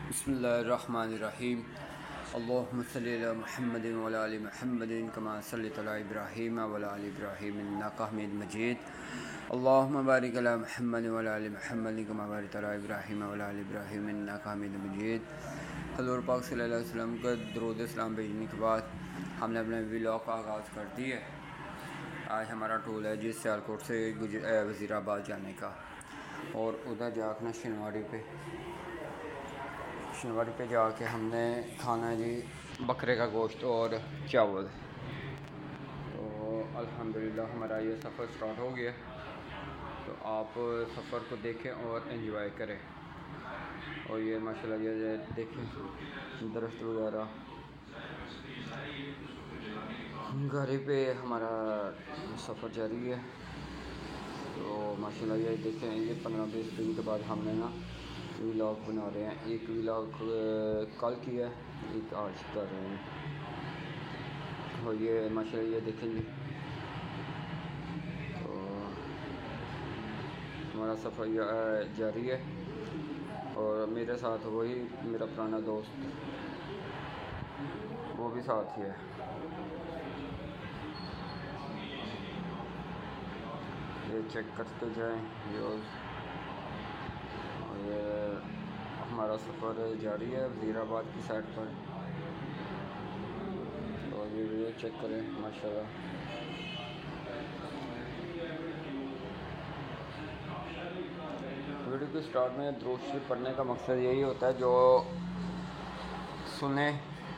बिस्मिल्लाहिर्रहमानिर्रहीम। अल्लाहुम्मा सल्लि अला मुहम्मदिन व अला आलि मुहम्मदिन कमा सल्लैता अला इब्राहीम व अला आलि इब्राहीम इन्नका हमीदुम मजीद। अल्लाहुम्मा बारिक अला मुहम्मदिन व अला आलि मुहम्मदिन कमा बारकता अला इब्राहीम व अला आलि इब्राहीम इन्नका हमीदुम मजीद। हुज़ूर पाक सल्लल्लाहु अलैहि वसल्लम का दरूद सलाम भेजने के बाद हमने अपने व्लॉग का आगाज़ कर दिया। आज हमारा टूल है जी सियालकोट से वज़ीराबाद जाने का, और उधर जाकर शनिवारी पे जाके हमने खाना है जी बकरे का गोश्त और चावल। तो अल्हम्दुलिल्लाह हमारा ये सफ़र स्टार्ट हो गया। तो आप सफ़र को देखें और एंजॉय करें। और ये माशाल्लाह ये देखें दरख्त वगैरह, गाड़ी पे हमारा सफ़र जारी है। तो माशाल्लाह ये देखें, ये 15-20 दिन के बाद हमने ना व्लॉग बना रहे हैं। एक व्लॉग कल किया है, एक आज कर रहे हैं। और ये माशाल्लाह ये देखें जी, तो हमारा सफ़र जारी है। और मेरे साथ वही मेरा पुराना दोस्त वो भी साथ ही है। ये चेक करते जाएं व्यूज़। और ये हमारा सफ़र जारी है वज़ीराबाद की साइड पर। तो ये वीडियो चेक करें माशाल्लाह। वीडियो के स्टार्ट में दुरूद शरीफ पढ़ने का मकसद यही होता है, जो सुने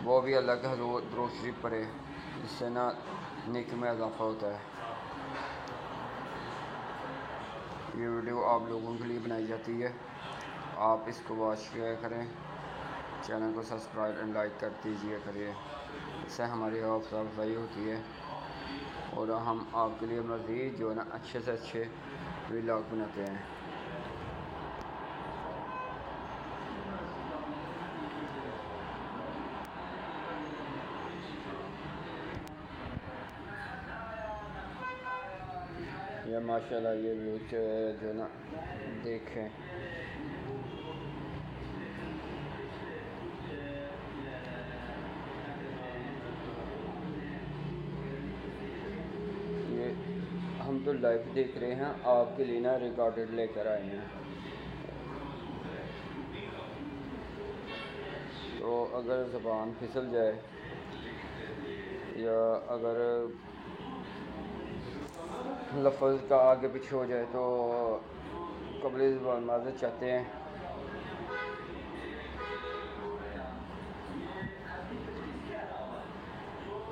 वो भी अल्लाह का दुरूद शरीफ पढ़े, इससे ना नेकी में इजाफ़ा होता है। ये वीडियो आप लोगों के लिए बनाई जाती है, आप इसको वॉच किया करें, चैनल को सब्सक्राइब एंड लाइक कर दीजिए करिए, इससे हमारी हौसला अफजाई होती है और हम आपके लिए मज़ीद जो है ना अच्छे से अच्छे व्लॉग बनाते हैं। ये माशाल्लाह ये व्यू जो ना देखें, ये हम तो लाइव देख रहे हैं, आपके लिए ना रिकॉर्डेड लेकर आए हैं। तो अगर ज़बान फिसल जाए या अगर लफ्ज़ का आगे पीछे हो जाए तो कबल ज़बान माज़रत चाहते हैं।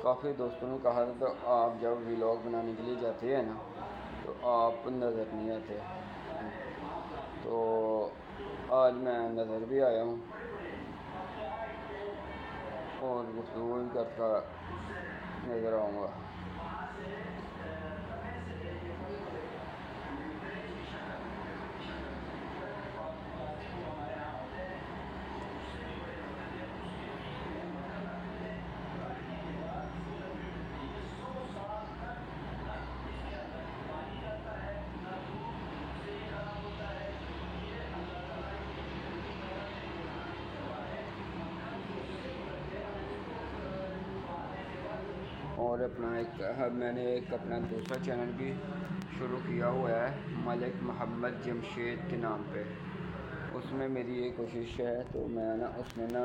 काफ़ी दोस्तों ने कहा था, तो आप जब व्लॉग बनाने के लिए जाते हैं ना तो आप नज़र नहीं आते। तो आज मैं नज़र भी आया हूँ और गुफ्तगू भी करता नज़र आऊँगा। और मैंने एक अपना दूसरा चैनल भी शुरू किया हुआ है, मलिक मोहम्मद जमशेद के नाम पे। उसमें मेरी ये कोशिश है, तो मैं ना उसमें ना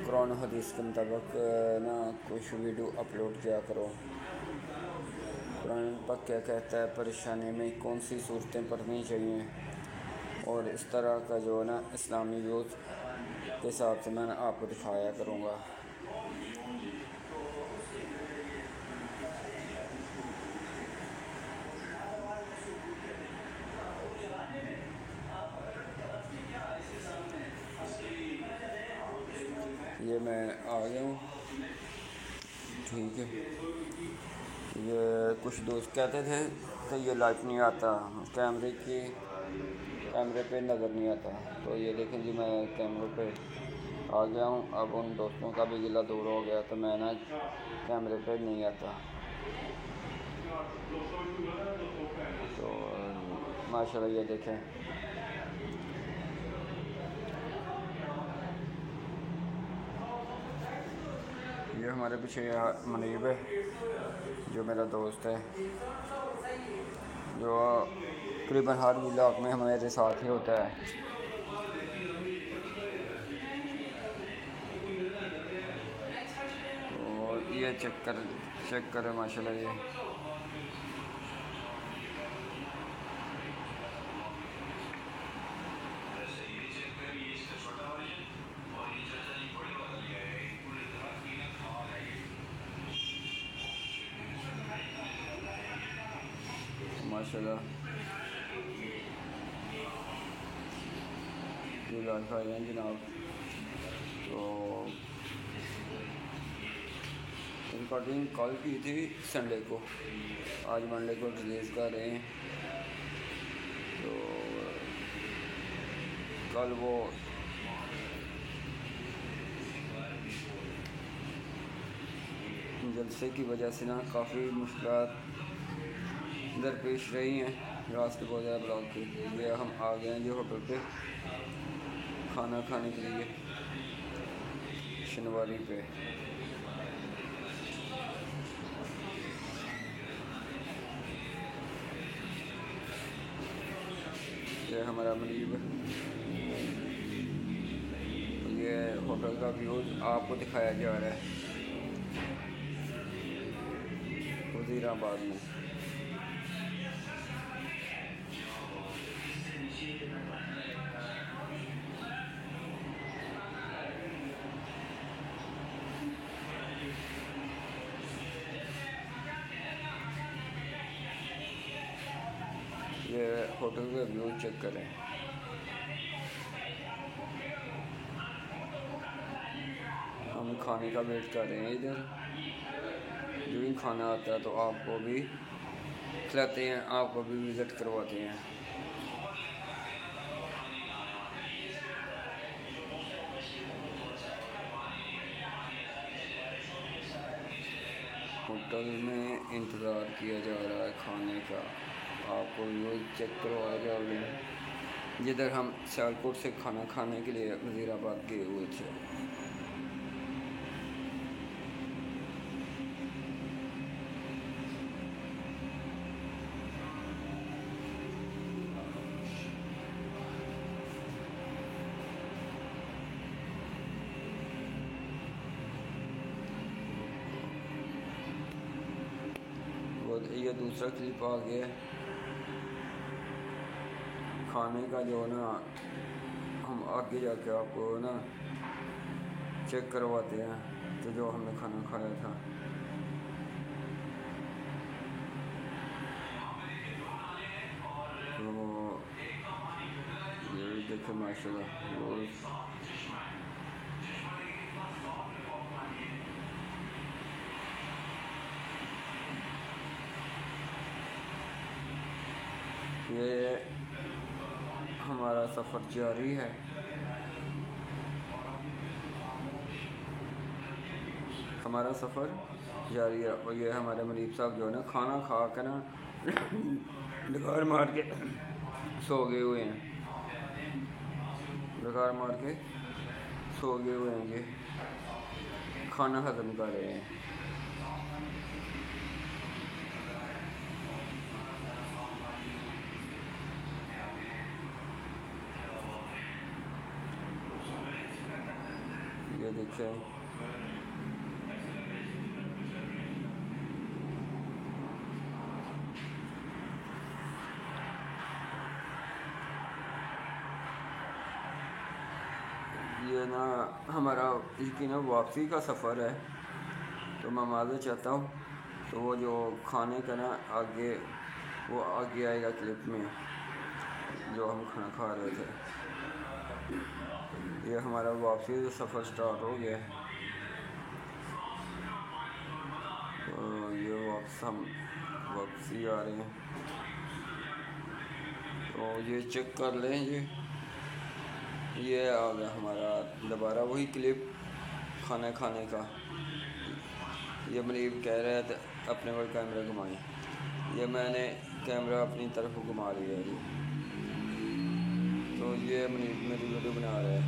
कुरान हदीस के मुताबिक ना कुछ वीडियो अपलोड किया करो। कुरान पर क्या कहता है, परेशानी में कौन सी सूरतें पढ़नी चाहिए, और इस तरह का जो है ना इस्लामी व्यूज़ के हिसाब से मैं आपको दिखाया करूँगा। ये मैं आ गया हूँ, ठीक है। ये कुछ दोस्त कहते थे कि ये लाइट नहीं आता, कैमरे पे नज़र नहीं आता। तो ये देखें जी, मैं कैमरे पे आ गया हूँ। अब उन दोस्तों का भी गिला दूर हो गया, तो मैं ना कैमरे पे नहीं आता। तो माशाल्लाह ये देखें, ये हमारे पीछे मुनीब है, जो मेरा दोस्त है, जो तकरीबन हर व्लॉग में हमारे साथ ही होता है। तो ये चेक करें माशाल्लाह। ये माशाल्लाह ये लाल खाए हैं जनाब। तो रिकॉर्डिंग कॉल की थी संडे को, आज मंडे को रिलीज़ कर रहे हैं। तो कल वो जलसे की वजह से ना काफ़ी मुश्किलात दरपेश रही हैं रास्ते बहुत ज़्यादा ब्लॉक के। ये हम आ गए हैं जो होटल पे खाना खाने के लिए शनिवारी पे। ये हमारा मुनीब, ये होटल का व्यूज़ आपको दिखाया जा रहा है वज़ीराबाद में। ये होटल का व्यू चेक करें। हम खाने का वेट कर रहे हैं इधर, जो भी खाना आता है तो आपको भी खिलाते हैं, आपको भी विज़िट करवाते हैं। होटल में इंतज़ार किया जा रहा है खाने का, आपको व्यू चेक करवाया जाएगा। जिधर हम सियालकोट से खाना खाने के लिए वज़ीराबाद गए हुए थे। ये दूसरा क्लिप आ गया खाने का, जो ना हम आगे जाके आपको ना चेक करवाते हैं। तो जो हमने खाना खाया था, तो ये देखे माशाल्लाह। ये हमारा सफ़र जारी है। हमारा सफ़र जारी है। और ये हमारे मुनीब साहब जो है ना खाना खा कर ना डकार मार के सो गए हुए हैं, डकार मार के सो गए हुए हैं। ये खाना हजम कर रहे हैं। ये देखिए ये ना हमारा यकीन वापसी का सफ़र है। तो मैं माज़रत चाहता हूँ। तो वो जो खाने का ना आगे वो आगे आएगा क्लिप में, जो हम खाना खा रहे थे। ये हमारा वापसी का सफ़र स्टार्ट हो गया है। तो ये हम वापसी आ रहे हैं। तो ये चेक कर लें। ये आ गया हमारा दोबारा वही क्लिप खाना खाने का। ये मुनीब कह रहे थे अपने को कैमरा घुमाएं, ये मैंने कैमरा अपनी तरफ घुमा लिया है। तो ये मुनीब मेरी वीडियो बना रहा है।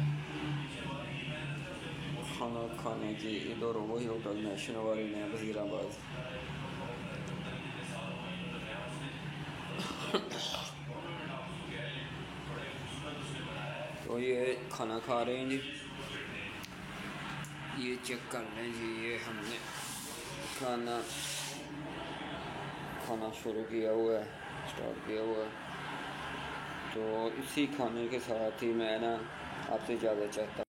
खाना खाने की इधर वही होटल नेशनल वाली ने वज़ीराबाद। तो ये खाना खा रहे हैं जी, ये चेक कर लें जी, ये हमने खाना शुरू किया हुआ है, स्टार्ट किया हुआ है। तो इसी खाने के साथ ही मैं ना आपसे इजाज़त चाहता हूँ।